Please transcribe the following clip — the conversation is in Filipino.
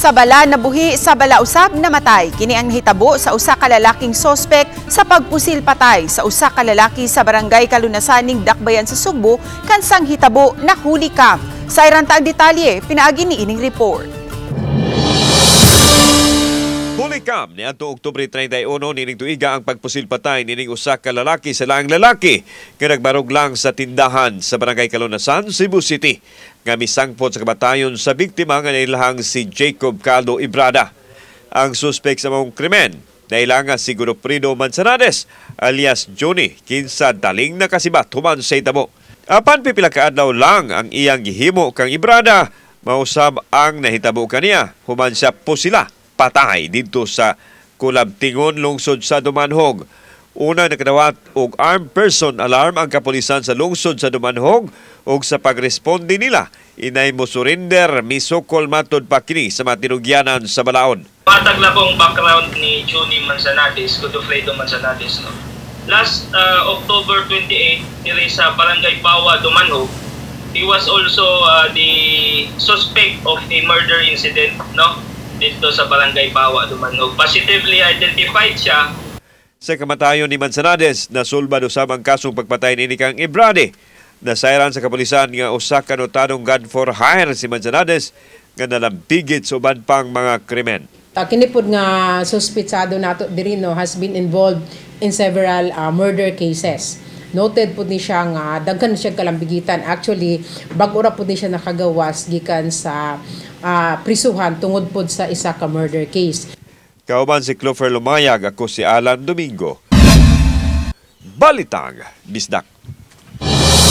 Sa bala nabuhi sa bala usab namatay kini ang nahitabo sa usa ka lalaking sospek sa pagpusil patay sa usa ka lalaki sa barangay Kalunasan ning Dakbayan sa Sugbo kansang hitabo nahuli ka. Sa irantang detalye pinaagi ni ining report. Hulikam ni adto Oktubre 31 nining tuiga ang pagpusil patay nining usa ka lalaki sa laang lalaki nga nagbarog lang sa tindahan sa barangay Kalunasan, Cebu City. Nga misangpot sa kamatayon sa biktima nga nailahang si Jacob Caldo Ibrada. Ang suspek sa mong krimen nailanga si Godofredo Manzanares alias Johnny kinsa daling nakasibat human sa hitabo. Apan pipila ka adlaw lang ang iyang gihimo kang Ibrada, mausab ang nahitabo kaniya human siya pusila patay dito sa Kulabtingon, lungsod sa Dumanhog. Una nakadawat og armed person alarm ang kapulisan sa lungsod sa Dumanhog og sa pagresponde nila inay mo surrender misukol matod pa kini sa matinugyanan sa balaod. Patag na pong background ni Johnny Manzanares, Godofredo Manzanares. No? Last October 28, diri sa Barangay Bawa, Dumanhog, he was also the suspect of a murder incident, no? Dito sa Barangay Bawa, Dumanhog. Positively identified siya. Sa kamatayon ni Manzanares, nasulbad usab ang kasong pagpatay ni kang Ibrade. Nasayran sa kapulisan nga usa ka notadong gun for hire si Manzanares nga nalambigit sa uban pang mga krimen. Kini pud nga suspitsado nato diri no has been involved in several murder cases. Noted pud ni siya nga daghan siya kalambigitan. Actually, bag-o ra pud ni siya nakagawas gikan sa prisuhan tungod pud sa isa ka murder case. Kauban si Clover Lumayag, ako si Alan Domingo. Balitang Bisdak.